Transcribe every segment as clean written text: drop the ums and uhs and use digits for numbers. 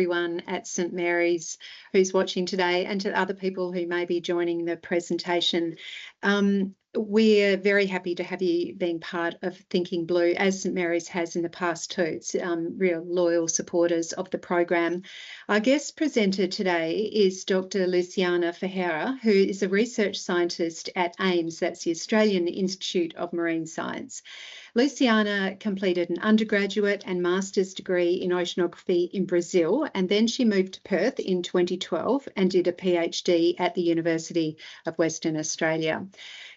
everyone at St Mary's who's watching today, and to other people who may be joining the presentation. We're very happy to have you being part of Thinking Blue, as St Mary's has in the past too. It's real loyal supporters of the program. Our guest presenter today is Dr. Luciana Ferreira, who is a research scientist at AIMS, that's the Australian Institute of Marine Science. Luciana completed an undergraduate and master's degree in oceanography in Brazil, and then she moved to Perth in 2012 and did a PhD at the University of Western Australia.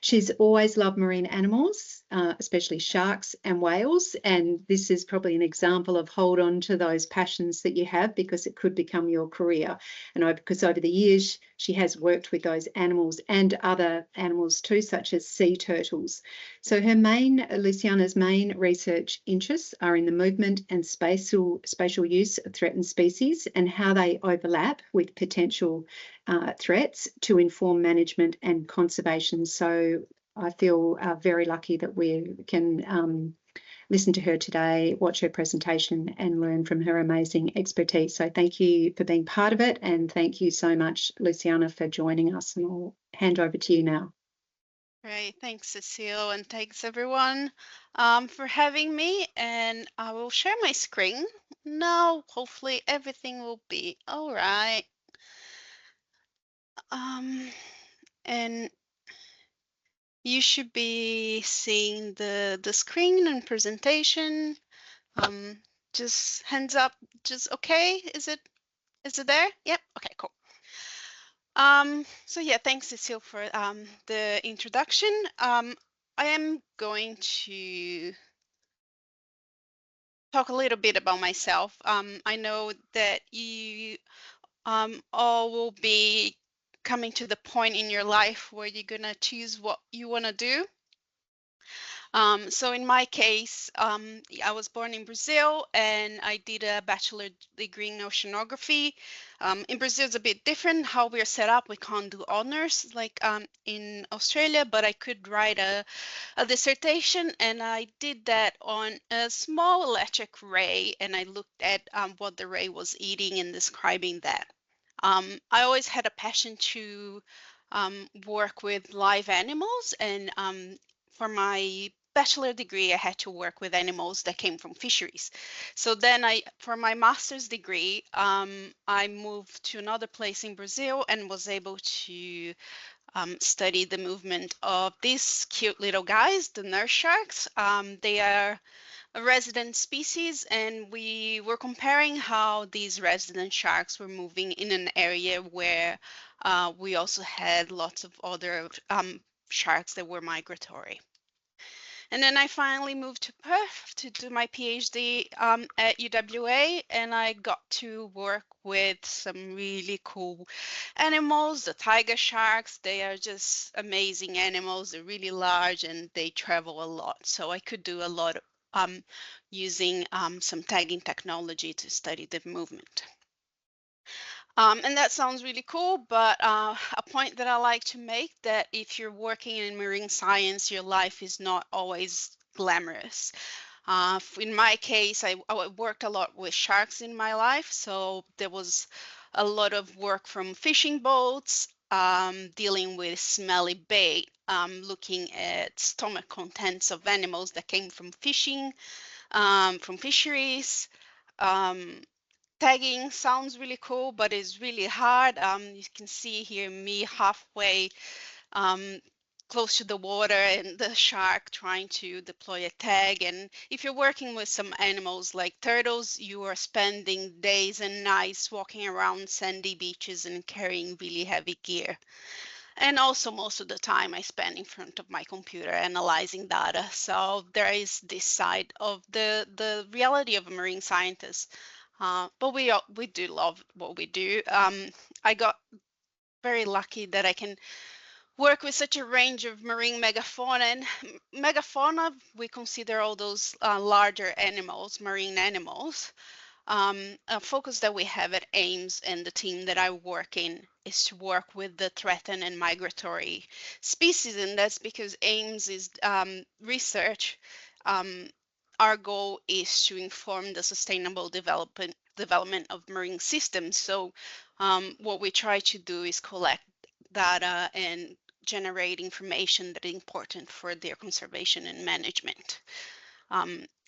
She's always loved marine animals, especially sharks and whales, and this is probably an example of hold on to those passions that you have, because it could become your career. And because over the years she has worked with those animals and other animals too, such as sea turtles. So Luciana's main research interests are in the movement and spatial use of threatened species and how they overlap with potential threats to inform management and conservation. So I feel very lucky that we can listen to her today, watch her presentation and learn from her amazing expertise. So thank you for being part of it, and thank you so much, Luciana, for joining us, and I'll hand over to you now. Great, thanks Cecile, and thanks everyone for having me, and I will share my screen now. Hopefully everything will be all right. And you should be seeing the screen and presentation. Just hands up, just okay. Is it there? Yep. Okay, cool. So yeah, thanks Cecile for the introduction. I am going to talk a little bit about myself. I know that you all will be coming to the point in your life where you're gonna choose what you want to do. So in my case, I was born in Brazil and I did a bachelor degree in oceanography. In Brazil, it's a bit different how we're set up. We can't do honors like in Australia, but I could write a dissertation, and I did that on a small electric ray, and I looked at what the ray was eating and describing that. I always had a passion to work with live animals, and for my bachelor degree, I had to work with animals that came from fisheries. So then for my master's degree, I moved to another place in Brazil and was able to study the movement of these cute little guys, the nurse sharks. They are a resident species, and we were comparing how these resident sharks were moving in an area where we also had lots of other sharks that were migratory. And then I finally moved to Perth to do my PhD at UWA, and I got to work with some really cool animals, the tiger sharks. They are just amazing animals. They're really large and they travel a lot. So I could do a lot of using some tagging technology to study the movement. And that sounds really cool, but a point that I like to make, that if you're working in marine science, your life is not always glamorous. In my case, I worked a lot with sharks in my life, so there was a lot of work from fishing boats, dealing with smelly bait, looking at stomach contents of animals that came from fishing, from fisheries. Tagging sounds really cool, but it's really hard. You can see here me halfway close to the water and the shark trying to deploy a tag. And if you're working with some animals like turtles, you are spending days and nights walking around sandy beaches and carrying really heavy gear. And also most of the time I spend in front of my computer analyzing data. So there is this side of the reality of a marine scientist. But we do love what we do. I got very lucky that I can work with such a range of marine megafauna. And megafauna, we consider all those larger animals, marine animals. A focus that we have at AIMS and the team that I work in is to work with the threatened and migratory species, and that's because AIMS is research our goal is to inform the sustainable development of marine systems. So what we try to do is collect data and generate information that is important for their conservation and management.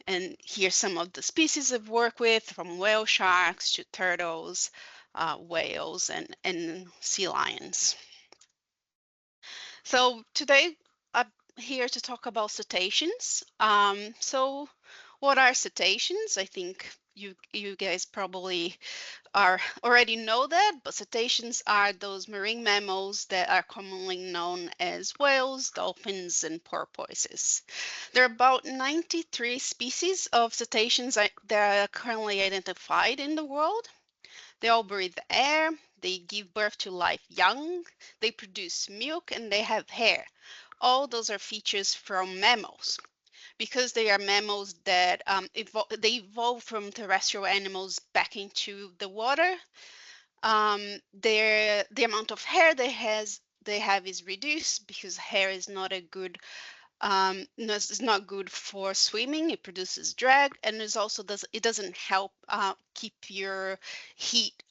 And here's some of the species I've worked with, from whale sharks to turtles, whales, and sea lions. So today I'm here to talk about cetaceans. So what are cetaceans? I think you guys probably already know that, but cetaceans are those marine mammals that are commonly known as whales, dolphins, and porpoises. There are about 93 species of cetaceans that are currently identified in the world. They all breathe air, they give birth to live young, they produce milk, and they have hair. All those are features from mammals. Because they are mammals that they evolved from terrestrial animals back into the water, the amount of hair they have is reduced because hair is not a good it's not good for swimming. It produces drag, and it doesn't help keep your heat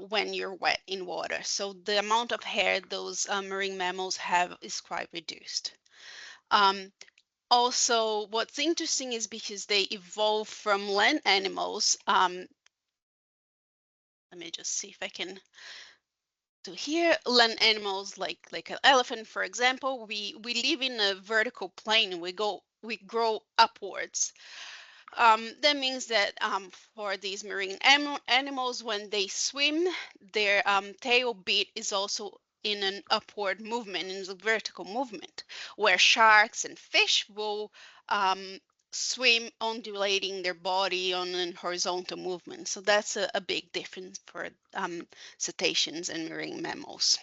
when you're wet in water. So the amount of hair those marine mammals have is quite reduced. Also, what's interesting is because they evolved from land animals. Let me just see if I can do here. Land animals like an elephant, for example, we live in a vertical plane. We grow upwards. That means that for these marine animals, when they swim, their tail beat is also in an upward movement, in the vertical movement, where sharks and fish will swim undulating their body on a horizontal movement. So that's a big difference for cetaceans and marine mammals.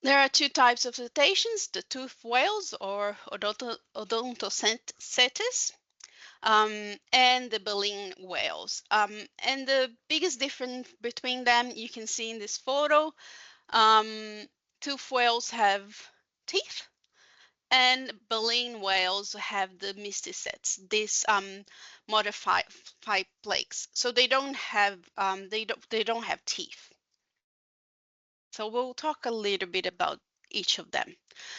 There are two types of cetaceans, the toothed whales or Odontocetes, and the baleen whales. And the biggest difference between them, you can see in this photo. Toothed whales have teeth, and baleen whales have the mysticets, these modified plaques. So they don't have teeth. So we'll talk a little bit about each of them.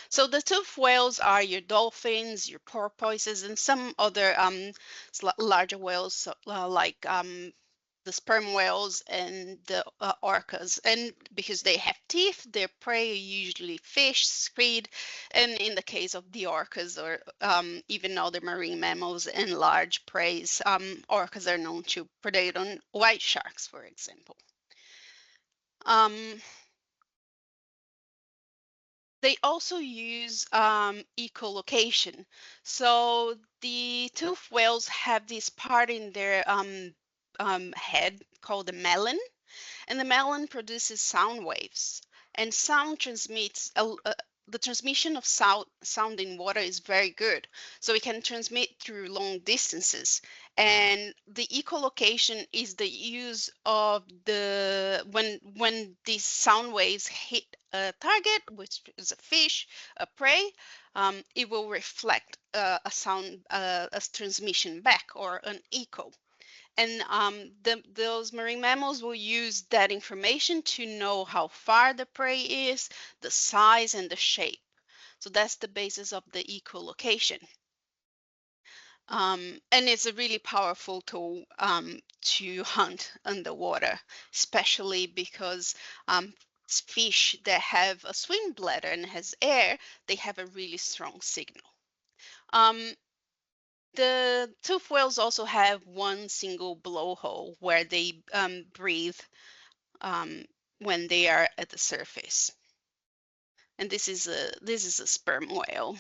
So the toothed whales are your dolphins, your porpoises, and some other larger whales like the sperm whales and the orcas. And because they have teeth, their prey are usually fish, squid, and in the case of the orcas or even other marine mammals and large preys, orcas are known to predate on white sharks, for example. They also use echolocation. So the toothed whales have this part in their head called the melon, and the melon produces sound waves. And sound transmits the transmission of sound in water is very good, so it can transmit through long distances. And the echolocation is the use of when these sound waves hit a target, which is a fish, a prey, it will reflect a sound, a transmission back, or an echo. And those marine mammals will use that information to know how far the prey is, the size, and the shape. So that's the basis of the echolocation. And it's a really powerful tool to hunt underwater, especially because fish that have a swim bladder and has air, they have a really strong signal. The toothed whales also have one single blowhole where they breathe when they are at the surface. And this is a sperm whale.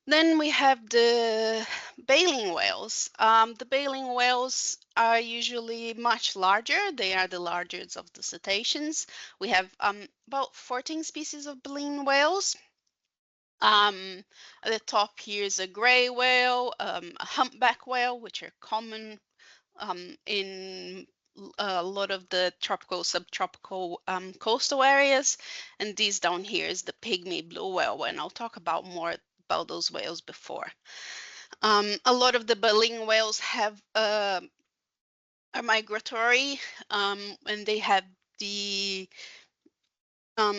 Then we have the baleen whales. The baleen whales are usually much larger. They are the largest of the cetaceans. We have about 14 species of baleen whales. At the top here is a gray whale, a humpback whale, which are common in a lot of the tropical, subtropical coastal areas. And this down here is the pygmy blue whale, and I'll talk about more about those whales before. A lot of the baleen whales have are migratory, and they have the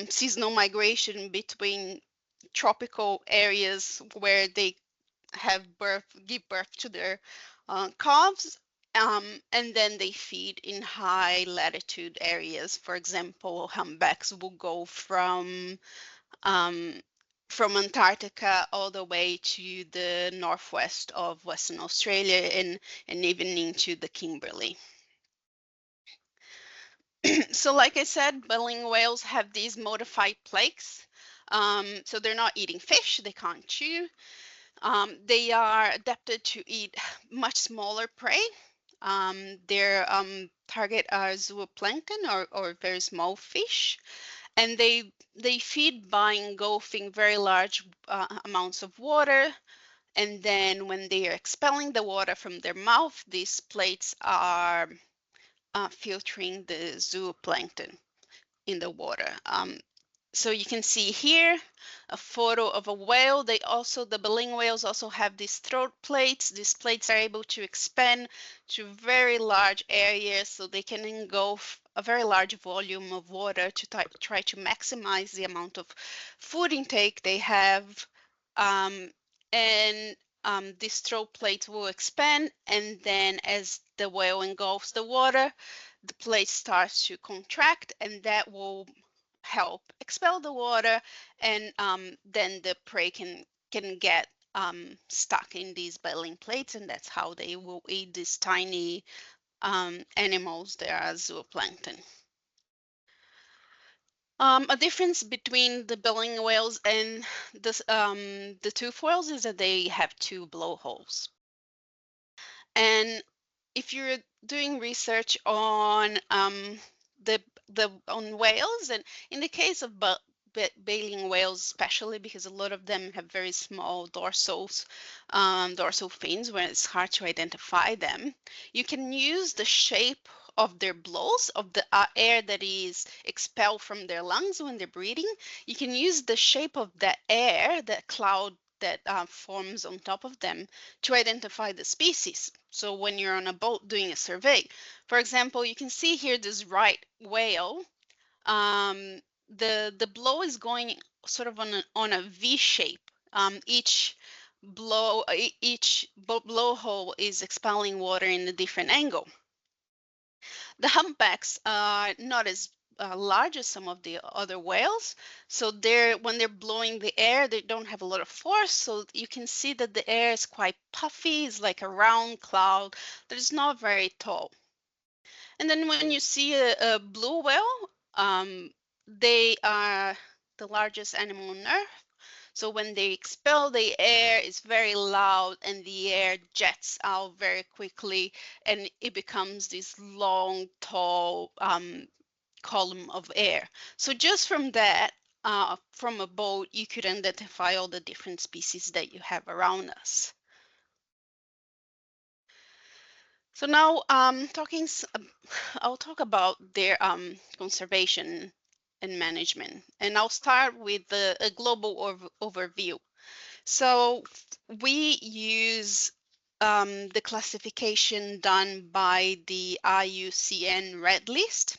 seasonal migration between tropical areas where they give birth to their calves, and then they feed in high latitude areas. For example, humpbacks will go from Antarctica all the way to the northwest of Western Australia and even into the Kimberley. So like I said, baleen whales have these modified plaques. So they're not eating fish, they can't chew. They are adapted to eat much smaller prey. Their target are zooplankton or very small fish, and they feed by engulfing very large amounts of water. And then when they are expelling the water from their mouth, these plates are filtering the zooplankton in the water. So you can see here a photo of a whale. The baleen whales also have these throat plates. These plates are able to expand to very large areas, so they can engulf a very large volume of water to try to maximize the amount of food intake they have. And these throat plates will expand, and then as the whale engulfs the water, the plate starts to contract, and that will help expel the water, and then the prey can get stuck in these baleen plates, and that's how they will eat these tiny animals that are zooplankton. A difference between the baleen whales and the tooth whales is that they have two blowholes. And if you're doing research on on whales, and in the case of baleen whales especially, because a lot of them have very small dorsal fins where it's hard to identify them, you can use the shape of their blows, of the air that is expelled from their lungs when they're breathing. You can use the shape of that air, that cloud that forms on top of them, to identify the species. So when you're on a boat doing a survey, for example, you can see here this right whale. The blow is going sort of on a V shape. Each blowhole is expelling water in a different angle. The humpbacks are not as large as some of the other whales, so when they're blowing the air, they don't have a lot of force, so you can see that the air is quite puffy. It's like a round cloud that is not very tall. And then when you see a blue whale, they are the largest animal on Earth. So when they expel the air, it's very loud, and the air jets out very quickly, and it becomes this long, tall column of air. So just from that, from a boat, you could identify all the different species that you have around us. So now, I'll talk about their conservation and management, and I'll start with a global overview. So we use the classification done by the IUCN Red List.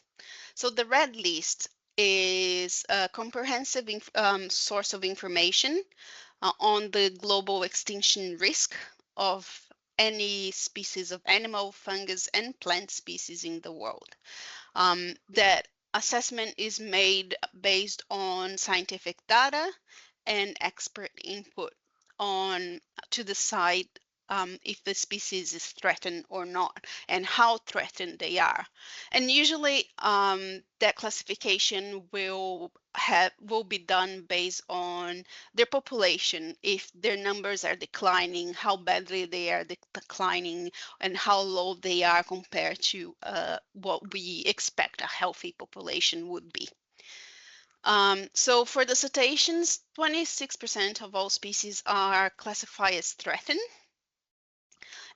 So the Red List is a comprehensive source of information on the global extinction risk of any species of animal, fungus, and plant species in the world. That assessment is made based on scientific data and expert input to decide if the species is threatened or not, and how threatened they are. And usually that classification will be done based on their population, if their numbers are declining, how badly they are declining, and how low they are compared to what we expect a healthy population would be. So for the cetaceans, 26% of all species are classified as threatened,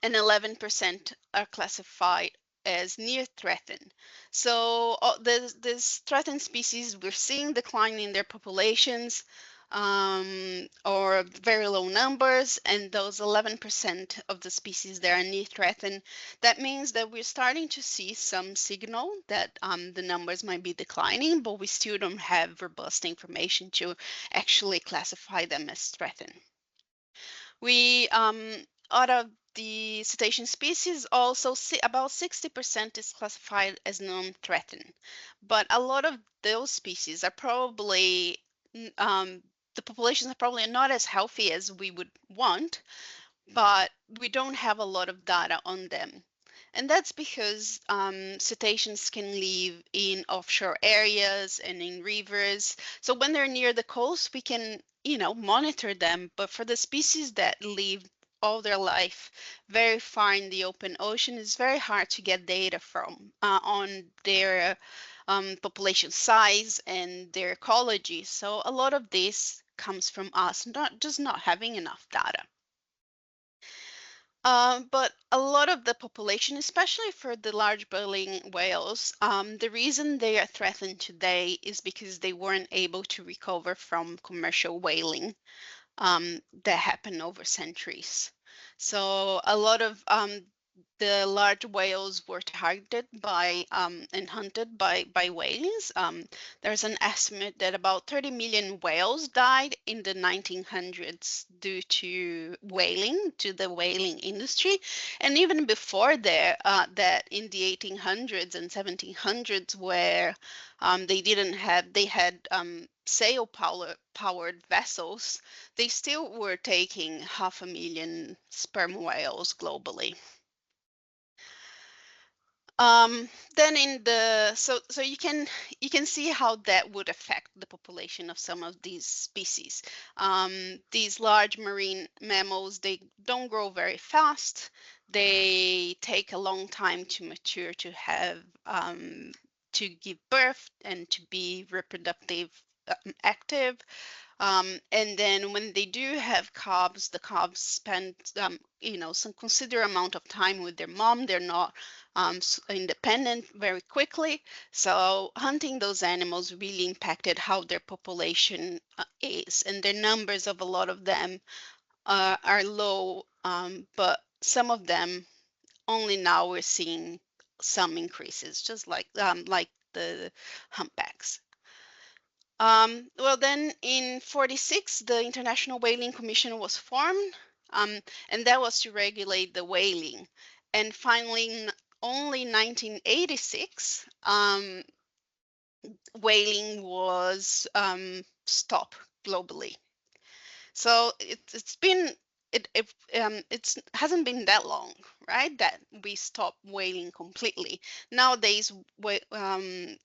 and 11% are classified as near threatened. So these threatened species, we're seeing decline in their populations. or very low numbers, and those 11% of the species that are near threatened, that means that we're starting to see some signal that the numbers might be declining, but we still don't have robust information to actually classify them as threatened. We, out of the cetacean species, also about 60% is classified as non-threatened, but a lot of those species are probably the populations are probably not as healthy as we would want, but we don't have a lot of data on them. And that's because cetaceans can live in offshore areas and in rivers. So when they're near the coast, we can, monitor them. But for the species that live all their life very far in the open ocean, it's very hard to get data from on their population size and their ecology. So a lot of this comes from us not having enough data. But a lot of the population, especially for the large baleen whales, the reason they are threatened today is because they weren't able to recover from commercial whaling that happened over centuries. So a lot of the large whales were targeted by and hunted by whales. There's an estimate that about 30 million whales died in the 1900s due to whaling, to the whaling industry, and even before that in the 1800s and 1700s, where they had sail powered vessels, they still were taking 500,000 sperm whales globally. Then so you can see how that would affect the population of some of these species. These large marine mammals, they don't grow very fast. They take a long time to mature, to have to give birth and to be reproductive active. And then when they do have cubs, the cubs spend, some considerable amount of time with their mom. They're not independent very quickly. So hunting those animals really impacted how their population is. And the numbers of a lot of them are low, but some of them only now we're seeing some increases, just like the humpbacks. Well, then in 46, the International Whaling Commission was formed, and that was to regulate the whaling. And finally, only 1986, whaling was stopped globally. So it's been it hasn't been that long, right? That we stopped whaling completely. Nowadays,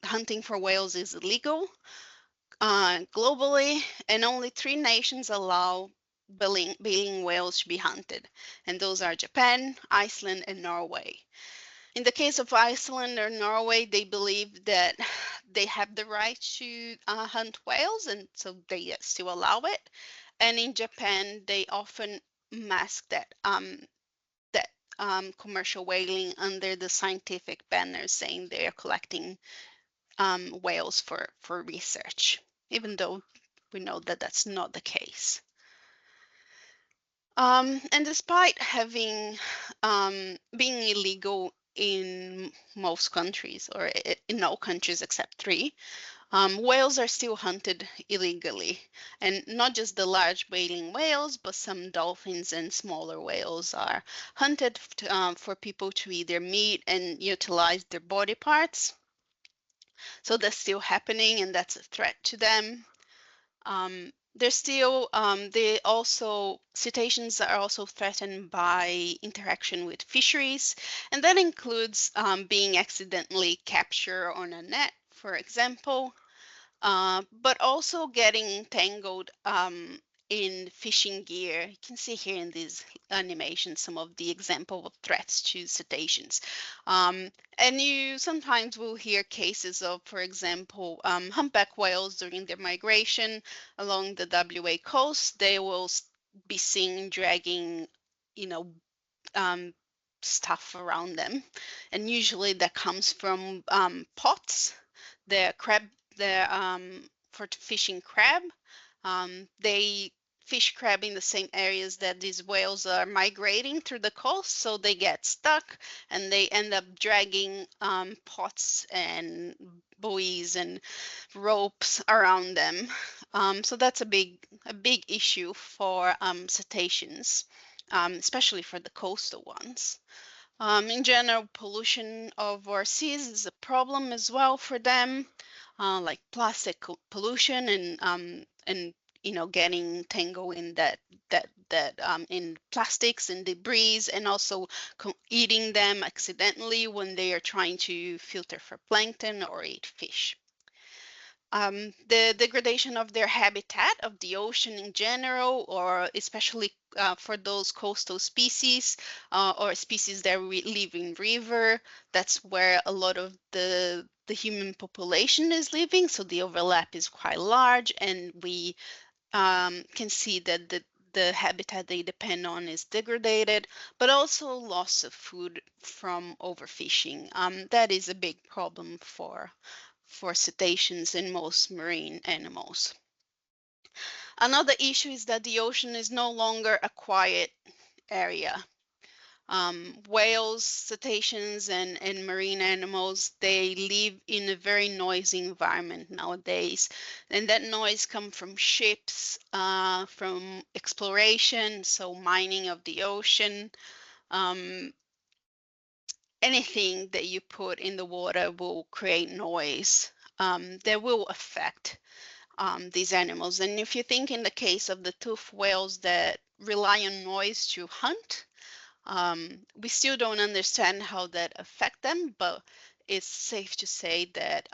hunting for whales is illegal globally, and only 3 nations allow baleen whales to be hunted, and those are Japan, Iceland, and Norway. In the case of Iceland or Norway, they believe that they have the right to hunt whales, and so they still allow it. And in Japan, they often mask that commercial whaling under the scientific banner, saying they are collecting whales for research, even though we know that that's not the case. And despite having being illegal in most countries, or in all countries except 3, whales are still hunted illegally. And not just the large baleen whales, but some dolphins and smaller whales are hunted for people to eat their meat and utilize their body parts. So that's still happening, and that's a threat to them. Cetaceans are also threatened by interaction with fisheries, and that includes being accidentally captured on a net, for example, but also getting entangled in fishing gear. You can see here in this animation some of the example of threats to cetaceans. And you sometimes will hear cases of, for example, humpback whales during their migration along the WA coast. They will be seen dragging, stuff around them. And usually that comes from pots, the crab, for fishing crab, They fish crab in the same areas that these whales are migrating through the coast, so they get stuck and they end up dragging pots and buoys and ropes around them. So that's a big issue for cetaceans, especially for the coastal ones. In general, pollution of our seas is a problem as well for them, like plastic pollution and getting tangled in that in plastics and debris, and also eating them accidentally when they are trying to filter for plankton or eat fish. The degradation of their habitat of the ocean in general, or especially for those coastal species or species that live in river, that's where a lot of the human population is living. So the overlap is quite large, and we can see that the habitat they depend on is degraded, but also loss of food from overfishing. That is a big problem for cetaceans and most marine animals. Another issue is that the ocean is no longer a quiet area. Whales, cetaceans, and marine animals, they live in a very noisy environment nowadays. And that noise comes from ships, from exploration, so mining of the ocean. Anything that you put in the water will create noise that will affect these animals. And if you think in the case of the toothed whales that rely on noise to hunt, we still don't understand how that affect them, but it's safe to say that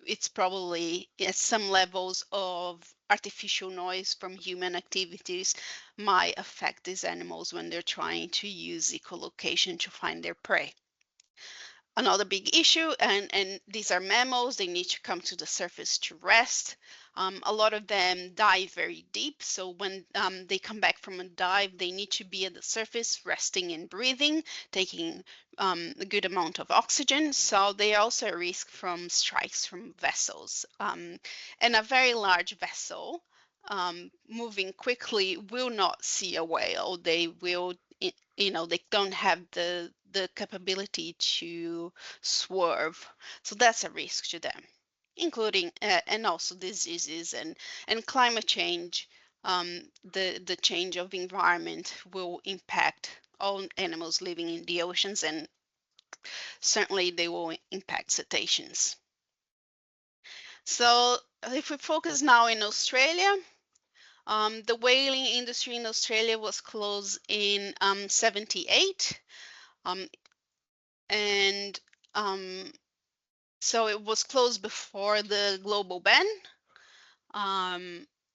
it's probably at some levels of artificial noise from human activities might affect these animals when they're trying to use echolocation to find their prey. Another big issue, and these are mammals, they need to come to the surface to rest. A lot of them dive very deep, so when they come back from a dive, they need to be at the surface resting and breathing, taking a good amount of oxygen. So they are also at risk from strikes from vessels. And a very large vessel moving quickly will not see a whale. They will, they don't have the capability to swerve. So that's a risk to them, including and also diseases and climate change. The change of environment will impact all animals living in the oceans, and certainly they will impact cetaceans. So if we focus now in Australia, the whaling industry in Australia was closed in 78. And so it was closed before the global ban.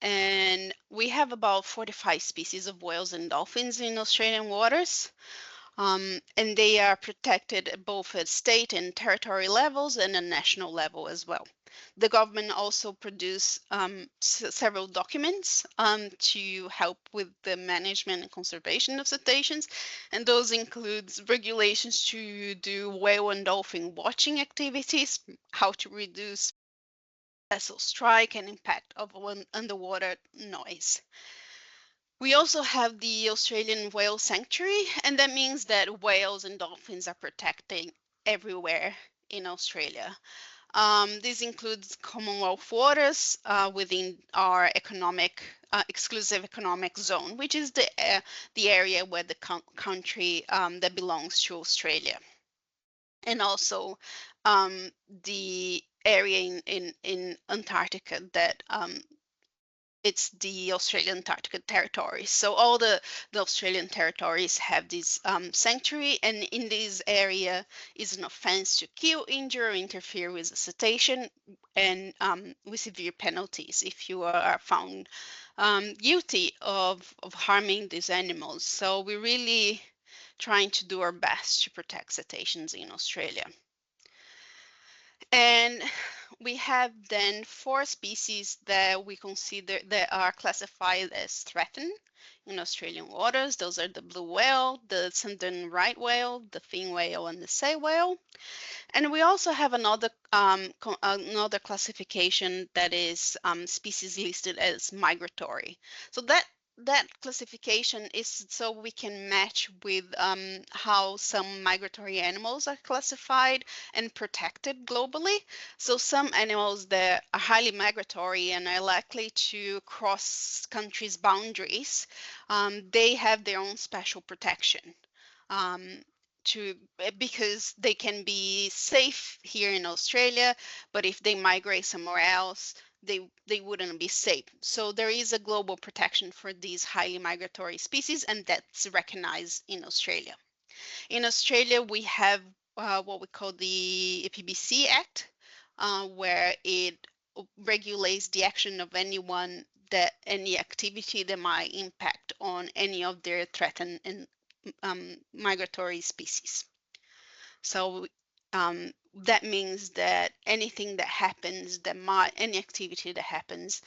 And we have about 45 species of whales and dolphins in Australian waters. And they are protected both at state and territory levels and at national level as well. The government also produced several documents to help with the management and conservation of cetaceans, and those include regulations to do whale and dolphin watching activities, how to reduce vessel strike and impact of underwater noise. We also have the Australian Whale Sanctuary, and that means that whales and dolphins are protected everywhere in Australia. This includes Commonwealth waters within our exclusive economic zone, which is the area where the country that belongs to Australia, and also the area in Antarctica that it's the Australian Antarctica Territory. So all the Australian territories have this sanctuary, and in this area is an offense to kill, injure, or interfere with a cetacean, and with severe penalties if you are found guilty of harming these animals. So we're really trying to do our best to protect cetaceans in Australia. And we have then 4 species that we consider that are classified as threatened in Australian waters. Those are the blue whale, the southern right whale, the fin whale, and the sei whale. And we also have another classification that is species listed as migratory. So that classification is so we can match with how some migratory animals are classified and protected globally. So some animals that are highly migratory and are likely to cross countries' boundaries, they have their own special protection. Um, because they can be safe here in Australia, but if they migrate somewhere else, they wouldn't be safe. So there is a global protection for these highly migratory species, and that's recognized in Australia. In Australia, we have what we call the PBC Act, where it regulates the action of anyone that any activity that might impact on any of their threatened and migratory species. So that means that anything that happens that might, any activity that happens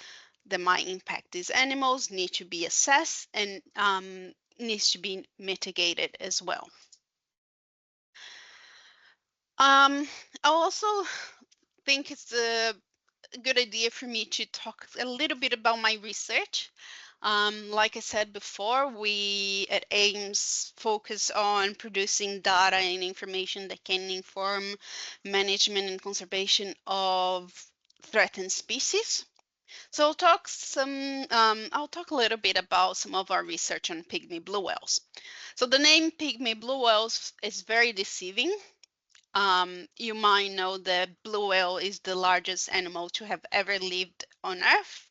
that might impact these animals need to be assessed and needs to be mitigated as well. I also think it's a good idea for me to talk a little bit about my research. Like I said before, we at AIMS focus on producing data and information that can inform management and conservation of threatened species. So I'll talk a little bit about some of our research on pygmy blue whales. So the name pygmy blue whales is very deceiving. You might know that blue whale is the largest animal to have ever lived on Earth.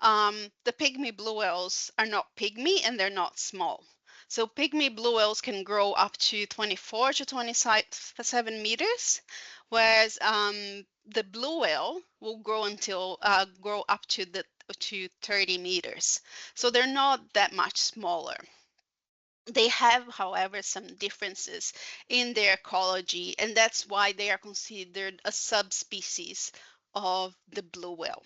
The pygmy blue whales are not pygmy and they're not small. So pygmy blue whales can grow up to 24 to 27 meters, whereas the blue whale will grow up to 30 meters. So they're not that much smaller. They have, however, some differences in their ecology, and that's why they are considered a subspecies of the blue whale.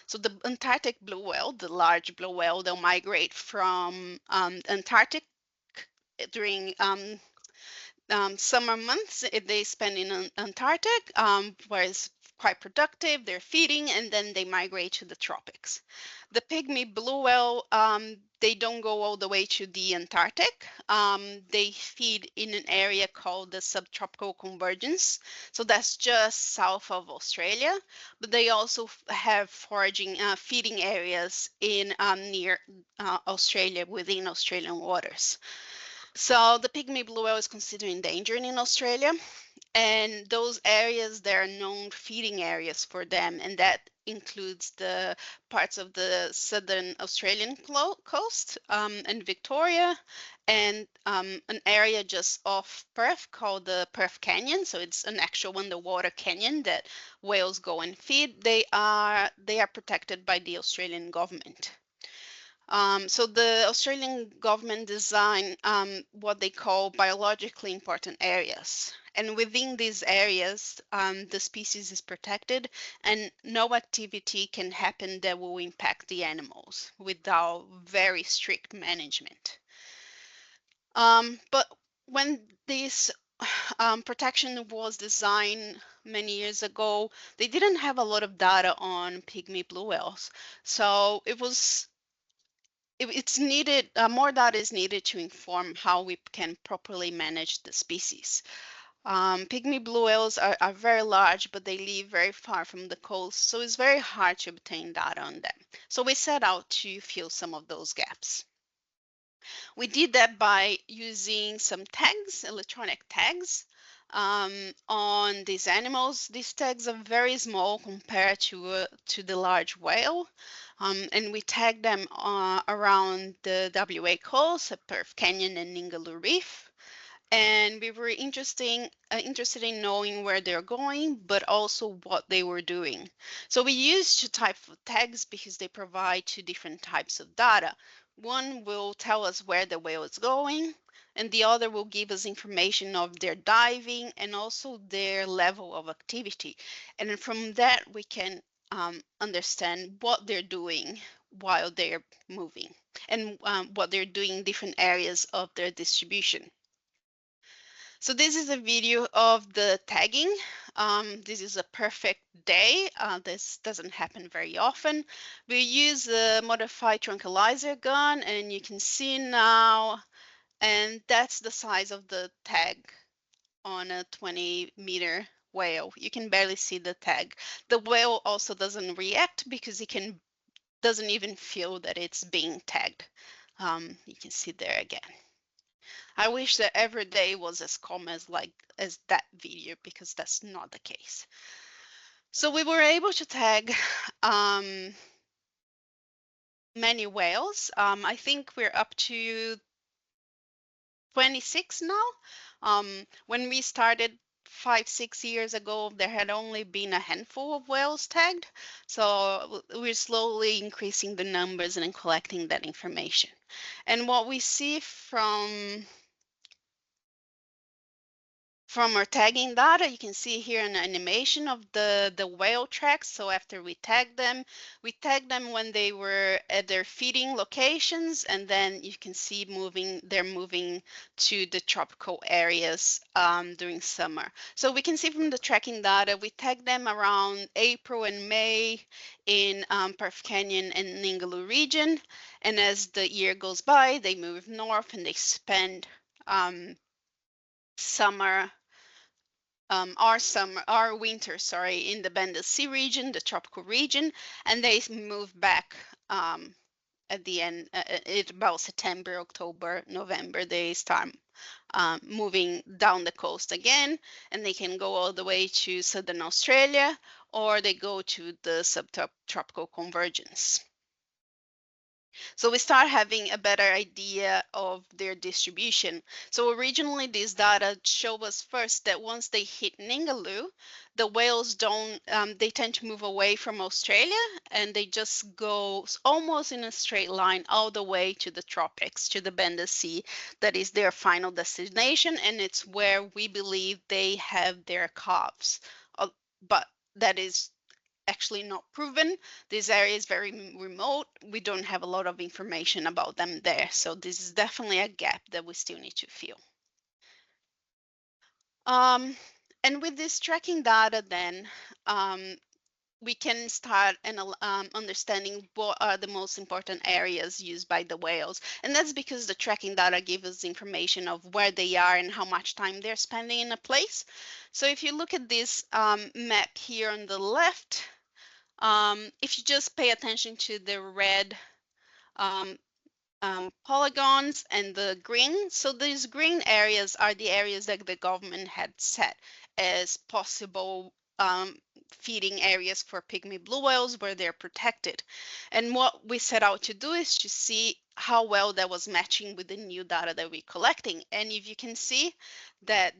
So the Antarctic blue whale, the large blue whale, they'll migrate from Antarctic during summer months. They spend in Antarctic, where it's quite productive. They're feeding, and then they migrate to the tropics. The pygmy blue whale, they don't go all the way to the Antarctic. They feed in an area called the subtropical convergence. So that's just south of Australia, but they also have foraging, feeding areas in near Australia, within Australian waters. So the pygmy blue whale is considered endangered in Australia, and those areas, there are known feeding areas for them, and that includes the parts of the southern Australian coast and Victoria, and an area just off Perth called the Perth Canyon. So it's an actual underwater canyon that whales go and feed. They are protected by the Australian government. So the Australian government designed what they call biologically important areas. And within these areas, the species is protected and no activity can happen that will impact the animals without very strict management. But when this protection was designed many years ago, they didn't have a lot of data on pygmy blue whales. So it's needed, more data is needed to inform how we can properly manage the species. Pygmy blue whales are very large, but they live very far from the coast, so it's very hard to obtain data on them. So we set out to fill some of those gaps. We did that by using some tags, electronic tags, on these animals. These tags are very small compared to the large whale, and we tagged them around the WA coast, at Perth Canyon and Ningaloo Reef. And we were interested in knowing where they're going, but also what they were doing. So we used two types of tags because they provide two different types of data. One will tell us where the whale is going, and the other will give us information of their diving and also their level of activity. And from that, we can understand what they're doing while they're moving and what they're doing in different areas of their distribution. So this is a video of the tagging. This is a perfect day. This doesn't happen very often. We use a modified tranquilizer gun, and you can see now, and that's the size of the tag on a 20-meter whale. You can barely see the tag. The whale also doesn't react because it doesn't even feel that it's being tagged. You can see there again. I wish that every day was as calm as that video, because that's not the case. So we were able to tag many whales. I think we're up to 26 now. When we started 5-6 years ago, there had only been a handful of whales tagged. So we're slowly increasing the numbers and collecting that information. And what we see from our tagging data, you can see here an animation of the whale tracks. So after we tag them when they were at their feeding locations, and then you can see they're moving to the tropical areas during summer. So we can see from the tracking data, we tag them around April and May in Perth Canyon and Ningaloo region. And as the year goes by, they move north and they spend our winter, in the Banda Sea region, the tropical region, and they move back at the end, about September, October, November. They start moving down the coast again, and they can go all the way to southern Australia, or they go to the subtropical convergence. So we start having a better idea of their distribution. So originally, this data show us first that once they hit Ningaloo, the whales they tend to move away from Australia, and they just go almost in a straight line all the way to the tropics, to the Banda Sea. That is their final destination, and it's where we believe they have their calves. But that is actually not proven. This area is very remote. We don't have a lot of information about them there. So this is definitely a gap that we still need to fill. And with this tracking data, then we can start understanding what are the most important areas used by the whales. And that's because the tracking data gives us information of where they are and how much time they're spending in a place. So if you look at this map here on the left, if you just pay attention to the red polygons and the green, so these green areas are the areas that the government had set as possible feeding areas for pygmy blue whales where they're protected. And what we set out to do is to see how well that was matching with the new data that we're collecting. And if you can see that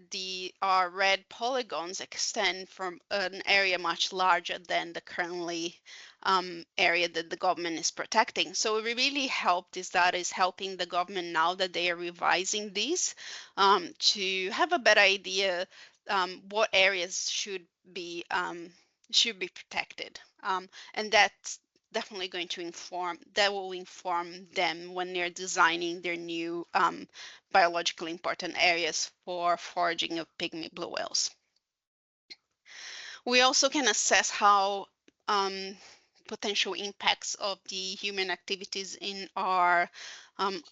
our red polygons extend from an area much larger than the currently area that the government is protecting. So it really helped. This data is helping the government now that they are revising these to have a better idea what areas should be protected, and that's definitely going to will inform them when they're designing their new biologically important areas for foraging of pygmy blue whales. We also can assess how potential impacts of the human activities in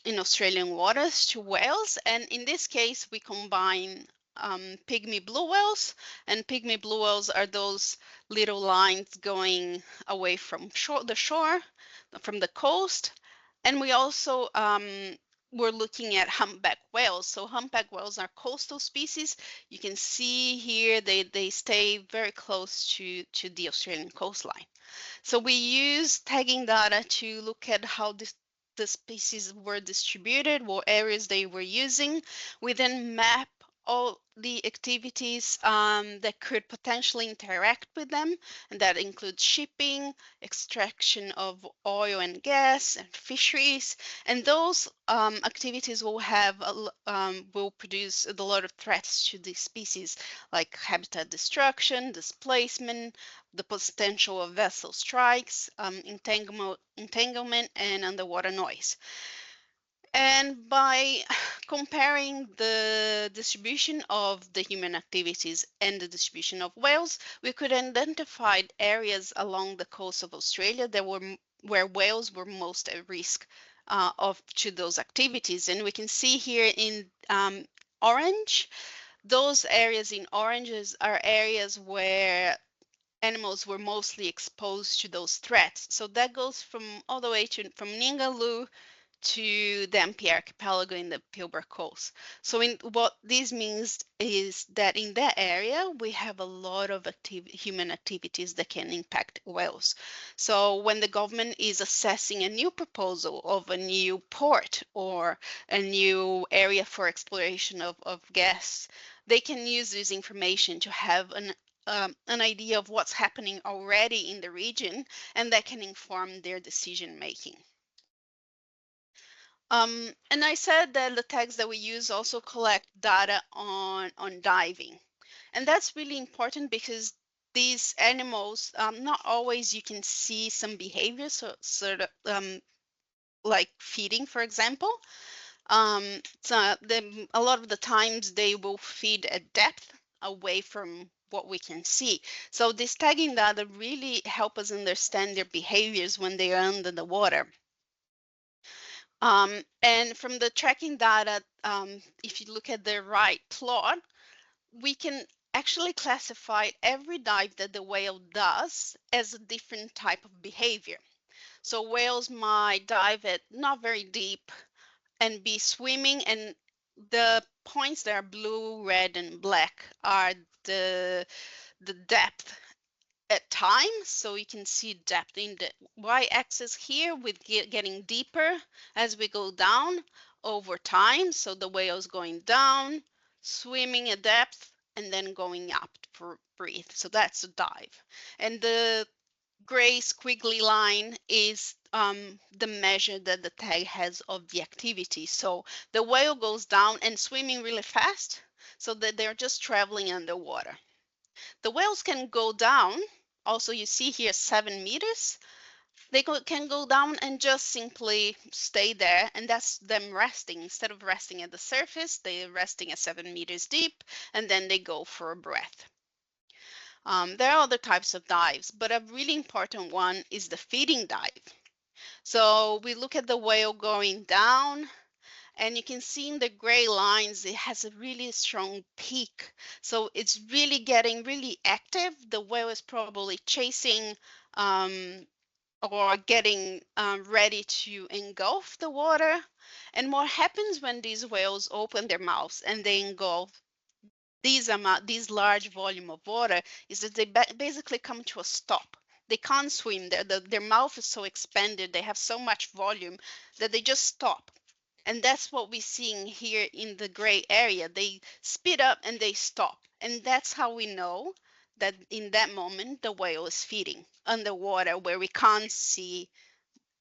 Australian waters to whales, and in this case we combine pygmy blue whales, and pygmy blue whales are those little lines going away from the shore, from the coast, and we also we're looking at humpback whales. So humpback whales are coastal species. You can see here they stay very close to the Australian coastline. So we use tagging data to look at how the species were distributed, what areas they were using. We then map all the activities that could potentially interact with them, and that includes shipping, extraction of oil and gas, and fisheries. And those activities will produce a lot of threats to the species, like habitat destruction, displacement, the potential of vessel strikes, entanglement, and underwater noise. And by comparing the distribution of the human activities and the distribution of whales, we could identify areas along the coast of Australia where whales were most at risk to those activities. And we can see here in orange, those areas in oranges are areas where animals were mostly exposed to those threats. So that goes from all the way from Ningaloo to the MP archipelago in the Pilbara Coast. So what this means is that in that area, we have a lot of human activities that can impact whales. So when the government is assessing a new proposal of a new port or a new area for exploration of gas, they can use this information to have an idea of what's happening already in the region, and that can inform their decision making. And I said that the tags that we use also collect data on diving. And that's really important because these animals, not always you can see some behavior, so sort of like feeding, for example. So a lot of the times they will feed at depth away from what we can see. So this tagging data really help us understand their behaviors when they are under the water. And from the tracking data, if you look at the right plot, we can actually classify every dive that the whale does as a different type of behavior. So whales might dive at not very deep and be swimming, and the points that are blue, red, and black are the depth at time. So you can see depth in the y-axis here with getting deeper as we go down over time. So the whale's going down, swimming at depth, and then going up for breathe. So that's a dive. And the gray squiggly line is the measure that the tag has of the activity. So the whale goes down and swimming really fast, so that they're just traveling underwater. The whales can go down. Also, you see here 7 meters. They can go down and just simply stay there, and that's them resting. Instead of resting at the surface, they're resting at 7 meters deep, and then they go for a breath. There are other types of dives, but a really important one is the feeding dive. So we look at the whale going down, and you can see in the gray lines, it has a really strong peak. So it's really getting really active. The whale is probably chasing or getting ready to engulf the water. And what happens when these whales open their mouths and they engulf these large volume of water is that they basically come to a stop. They can't swim. Their mouth is so expanded, they have so much volume that they just stop. And that's what we're seeing here in the gray area. They speed up and they stop. And that's how we know that in that moment, the whale is feeding underwater where we can't see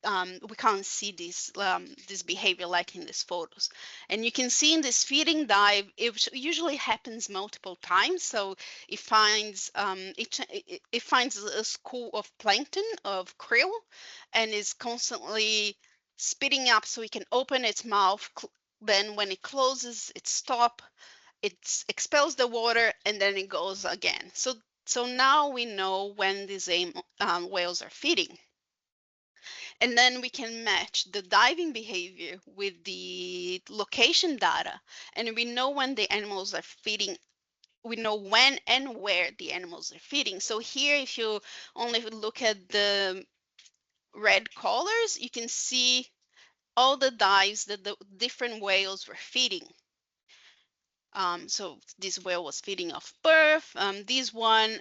this behavior like in these photos. And you can see in this feeding dive, it usually happens multiple times. So it finds it finds a school of plankton, of krill, and is constantly spitting up so it can open its mouth. Then when it closes, it stops, it expels the water, and then it goes again. So now we know when these whales are feeding. And then we can match the diving behavior with the location data. And we know when the animals are feeding, we know when and where the animals are feeding. So here, if you only look at the red colors, you can see all the dives that the different whales were feeding. So this whale was feeding off birth. This one,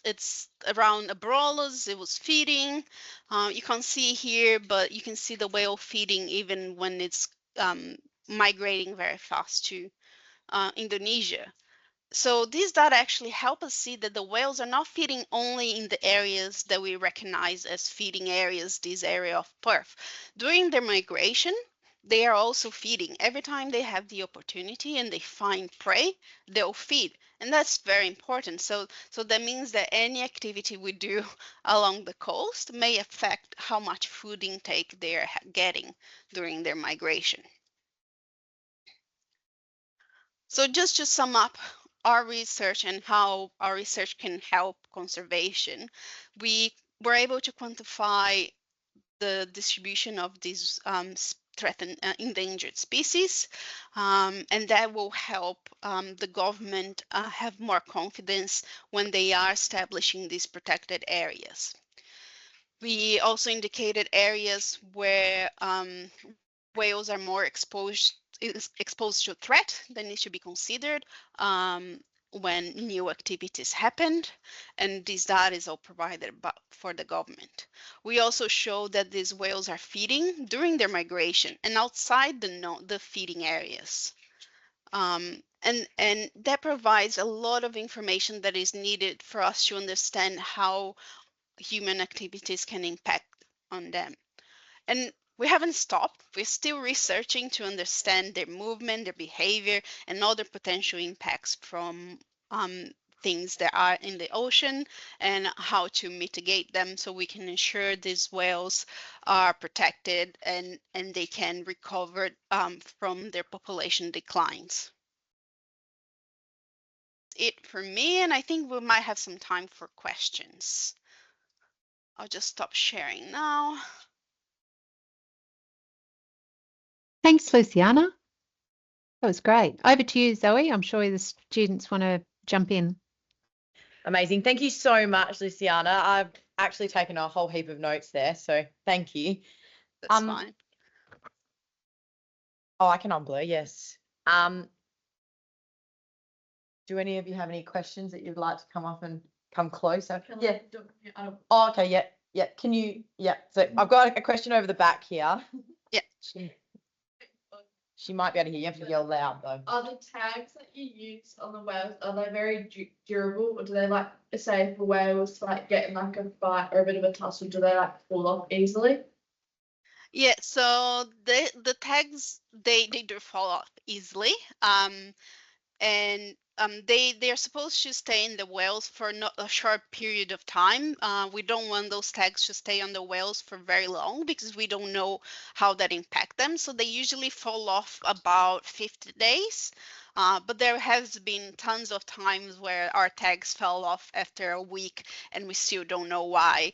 it's around Abrolhos, it was feeding. You can't see here, but you can see the whale feeding even when it's migrating very fast to Indonesia. So these data actually help us see that the whales are not feeding only in the areas that we recognize as feeding areas, this area of Perth. During their migration, they are also feeding. Every time they have the opportunity and they find prey, they'll feed. And that's very important. So that means that any activity we do along the coast may affect how much food intake they're getting during their migration. So just to sum up our research and how our research can help conservation, we were able to quantify the distribution of these threatened endangered species, and that will help the government have more confidence when they are establishing these protected areas. We also indicated areas where whales are more exposed to threat that needs to be considered when new activities happened, and this data is all provided for the government. We also show that these whales are feeding during their migration and outside the feeding areas. And that provides a lot of information that is needed for us to understand how human activities can impact on them. And we haven't stopped. We're still researching to understand their movement, their behavior, and other potential impacts from things that are in the ocean and how to mitigate them so we can ensure these whales are protected and they can recover from their population declines. It for me, and I think we might have some time for questions. I'll just stop sharing now. Thanks, Luciana. That was great. Over to you, Zoe. I'm sure the students want to jump in. Amazing. Thank you so much, Luciana. I've actually taken a whole heap of notes there, so thank you. That's fine. Oh, I can unblur, yes. Do any of you have any questions that you'd like to come up and come closer? Yeah. Oh, okay, yeah. Can you, so I've got a question over the back here. Yeah. She might be able to hear you. You have to yell loud though. Are the tags that you use on the whales, are they very durable, or do they, like, say if a whale was to like get in like a fight or a bit of a tussle, do they like fall off easily? Yeah, so the tags they do fall off easily. And they are supposed to stay in the whales for not a short period of time. We don't want those tags to stay on the whales for very long because we don't know how that impact them. So they usually fall off about 50 days. But there has been tons of times where our tags fell off after a week and we still don't know why.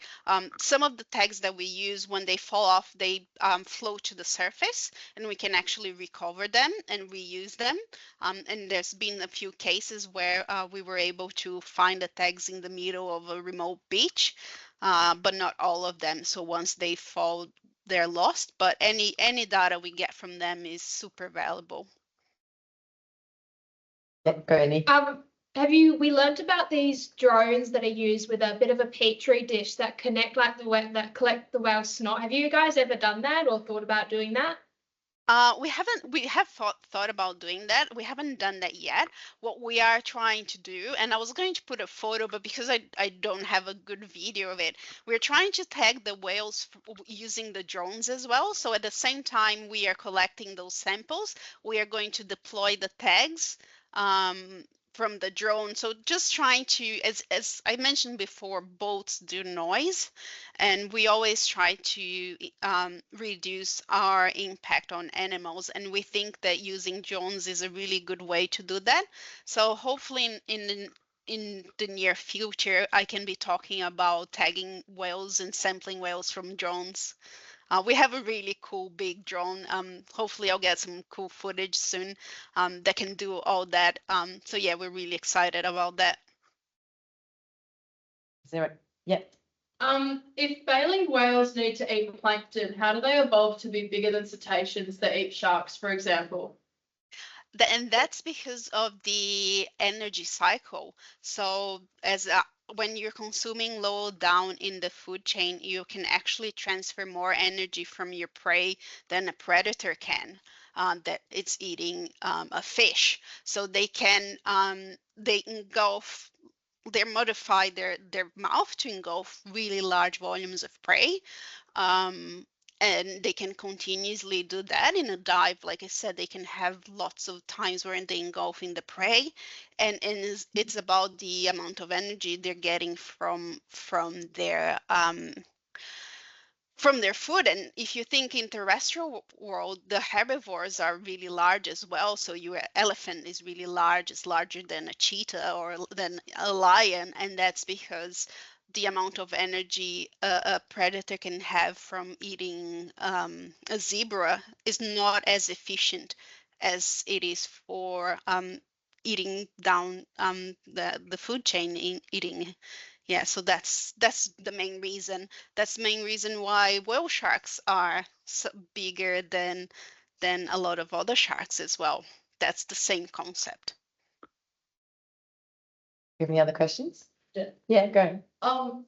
Some of the tags that we use, when they fall off, they float to the surface and we can actually recover them and reuse them. And there's been a few cases where we were able to find the tags in the middle of a remote beach, but not all of them. So once they fall, they're lost. But any data we get from them is super valuable. Go, Annie. We learnt about these drones that are used with a bit of a petri dish that connect like that collect the whale snot. Have you guys ever done that or thought about doing that? We have thought about doing that. We haven't done that yet. What we are trying to do, and I was going to put a photo, but because I don't have a good video of it, we're trying to tag the whales using the drones as well. So at the same time we are collecting those samples, we are going to deploy the tags from the drone. So just trying to, as I mentioned before, boats do noise, and we always try to reduce our impact on animals. And we think that using drones is a really good way to do that. So hopefully in the near future, I can be talking about tagging whales and sampling whales from drones. We have a really cool big drone. Hopefully I'll get some cool footage soon that can do all that. So yeah, we're really excited about that. Yeah. If baleen whales need to eat plankton, how do they evolve to be bigger than cetaceans that eat sharks, for example? And that's because of the energy cycle. So as when you're consuming low down in the food chain, you can actually transfer more energy from your prey than a predator can, that it's eating a fish. So they engulf, they modify their mouth to engulf really large volumes of prey. Um, and they can continuously do that in a dive. Like I said, they can have lots of times where they're engulfing the prey, and it's about the amount of energy they're getting from their food. And if you think in terrestrial world, the herbivores are really large as well. So your elephant is really large. It's larger than a cheetah or than a lion. And that's because the amount of energy a predator can have from eating a zebra is not as efficient as it is for eating down the food chain in eating. Yeah, so that's the main reason. That's the main reason why whale sharks are so bigger than a lot of other sharks as well. That's the same concept. You have any other questions? Yeah. Yeah, go.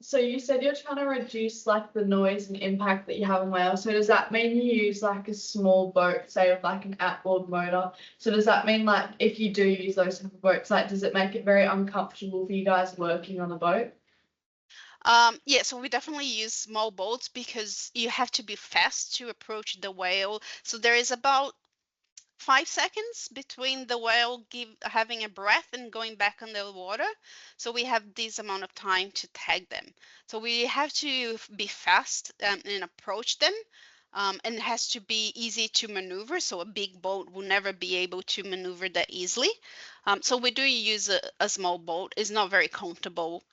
So you said you're trying to reduce like the noise and impact that you have on whales. So does that mean you use like a small boat, say with like an outboard motor? So does that mean like if you do use those type of boats, like does it make it very uncomfortable for you guys working on a boat? Yeah, so we definitely use small boats because you have to be fast to approach the whale. So there is about 5 seconds between the whale having a breath and going back on the water. So we have this amount of time to tag them. So we have to be fast and approach them. And it has to be easy to maneuver. So a big boat will never be able to maneuver that easily. So we do use a small boat. It's not very comfortable.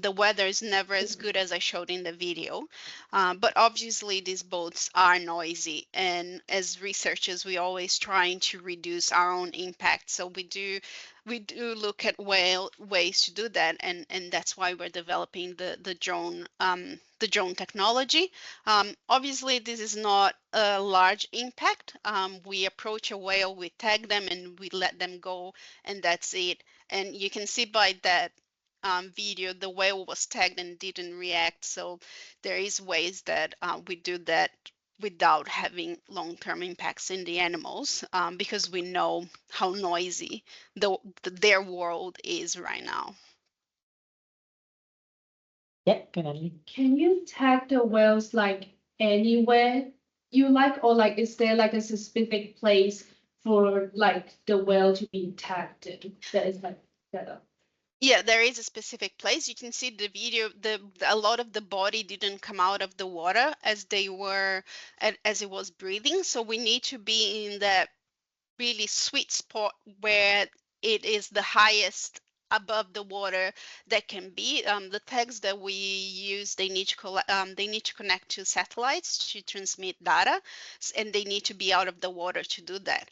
The weather is never as good as I showed in the video. But obviously these boats are noisy, and as researchers we're always trying to reduce our own impact. So we do look at ways to do that, and that's why we're developing the drone technology. Obviously this is not a large impact. We approach a whale, we tag them, and we let them go, and that's it. And you can see by that video, the whale was tagged and didn't react. So there is ways that we do that without having long-term impacts in the animals, because we know how noisy their world is right now. Yeah, go ahead. Can you tag the whales like anywhere you like, or like is there like a specific place for like the whale to be tagged that is like better? Yeah, there is a specific place. You can see the video, a lot of the body didn't come out of the water as it was breathing. So we need to be in that really sweet spot where it is the highest above the water that can be. The tags that we use, they need to connect to satellites to transmit data, and they need to be out of the water to do that.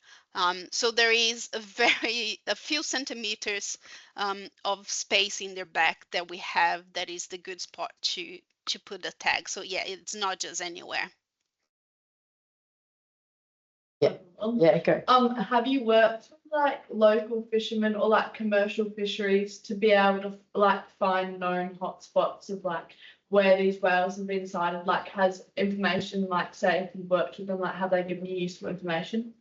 So there is a few centimeters of space in their back that we have that is the good spot to put the tag. So yeah, it's not just anywhere. Yeah, yeah, go. Have you worked with like local fishermen or like commercial fisheries to be able to like find known hotspots of like where these whales have been sighted? Like, has information, like say if you worked with them, like have they given you useful information?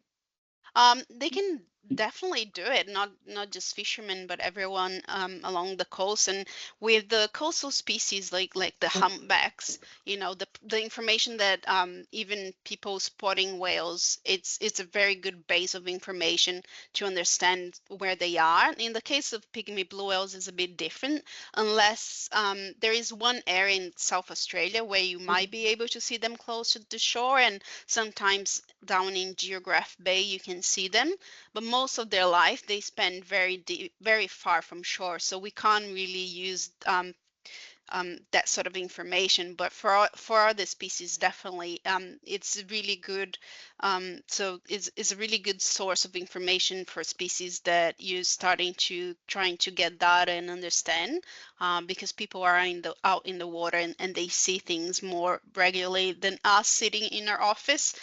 They can definitely do it, not just fishermen, but everyone along the coast. And with the coastal species like the humpbacks, the information that even people spotting whales, it's a very good base of information to understand where they are. In the case of pygmy blue whales, is a bit different, unless there is one area in South Australia where you might be able to see them close to the shore, and sometimes down in Geograph Bay you can see them, but most of their life they spend very deep, very far from shore, so we can't really use that sort of information. But for other species, definitely it's really good. So it's a really good source of information for species that you're trying to get data and understand, because people are out in the water, and they see things more regularly than us sitting in our office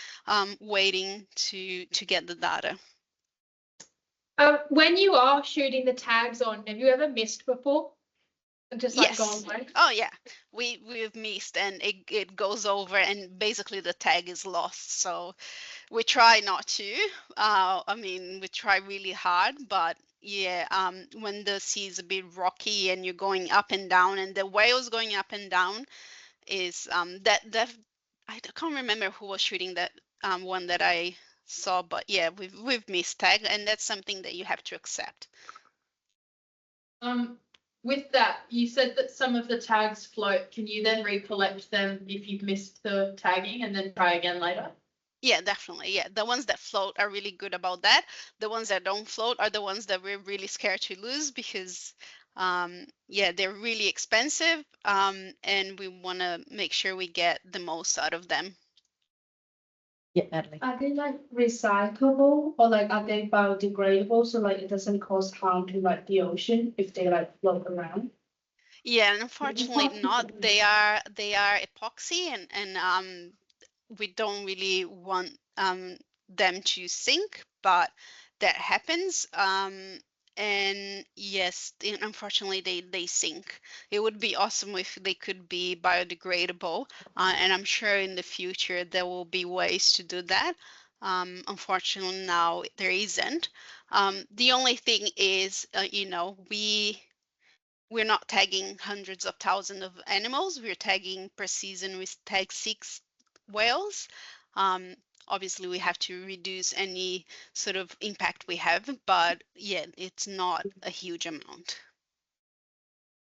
waiting to get the data. When you are shooting the tags on, have you ever missed before? Just like Yes. gone away? Oh yeah, we've missed, and it goes over, and basically the tag is lost. So we try not to. I mean, we try really hard, but yeah, when the sea is a bit rocky and you're going up and down, and the whales going up and down is that I can't remember who was shooting that one that I saw, but yeah, we've missed tag, and that's something that you have to accept. With that, you said that some of the tags float. Can you then recollect them if you've missed the tagging and then try again later? Yeah, definitely. Yeah, the ones that float are really good about that. The ones that don't float are the ones that we're really scared to lose because, yeah, they're really expensive, and we want to make sure we get the most out of them. Yeah, Natalie. Are they like recyclable or like are they biodegradable so like it doesn't cause harm to like the ocean if they like float around? Yeah, and unfortunately not. They are epoxy, and we don't really want them to sink, but that happens. And yes, unfortunately they sink. It would be awesome if they could be biodegradable, and I'm sure in the future there will be ways to do that. Unfortunately now there isn't. The only thing is, we're not tagging hundreds of thousands of animals. We're tagging per season, we tag 6 whales. Obviously, we have to reduce any sort of impact we have, but yeah, it's not a huge amount.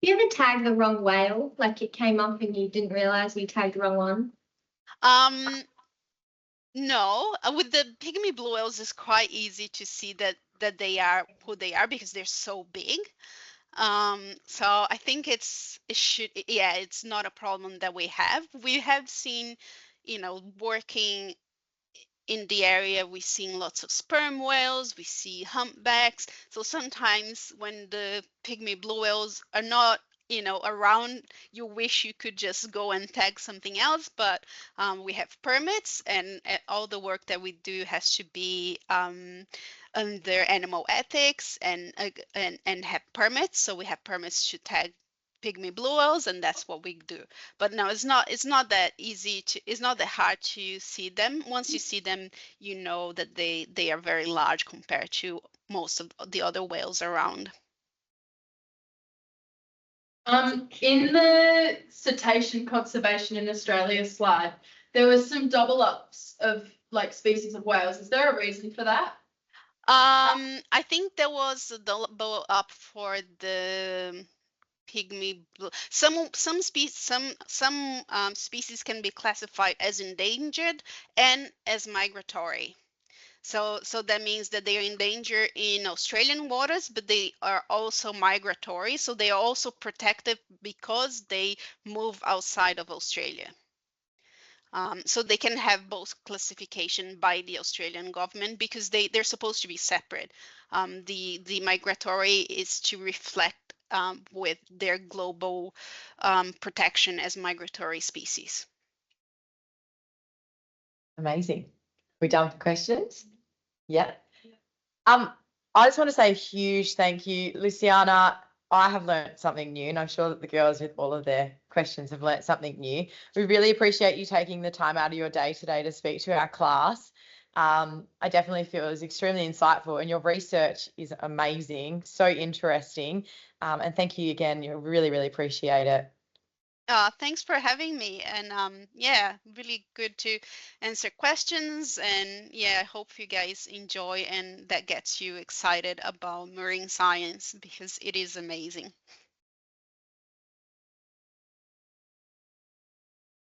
You ever tagged the wrong whale? Like it came up and you didn't realize we tagged the wrong one? No, with the pygmy blue whales, it's quite easy to see that they are who they are because they're so big. So I think it's not a problem that we have. We have seen, working in the area, we've seen lots of sperm whales, we see humpbacks. So sometimes when the pygmy blue whales are not, around, you wish you could just go and tag something else, but we have permits, and all the work that we do has to be under animal ethics and have permits. So we have permits to tag pygmy blue whales, and that's what we do. But no, it's not that easy to, it's not that hard to see them. Once you see them, you know that they are very large compared to most of the other whales around. In the cetacean conservation in Australia slide, there was some double ups of like species of whales. Is there a reason for that? I think there was a double up for the pygmy blue. Some species can be classified as endangered and as migratory. So that means that they are in danger in Australian waters, but they are also migratory. So they are also protected because they move outside of Australia. So they can have both classification by the Australian government because they're supposed to be separate. The migratory is to reflect with their global protection as migratory species. Amazing. We done for questions? Yeah. I just want to say a huge thank you, Luciana. I have learned something new, and I'm sure that the girls with all of their questions have learned something new. We really appreciate you taking the time out of your day today to speak to our class. I definitely feel it was extremely insightful, and your research is amazing, so interesting. And thank you again. You really, really appreciate it. Thanks for having me, and yeah, really good to answer questions, and yeah, I hope you guys enjoy and that gets you excited about marine science because it is amazing.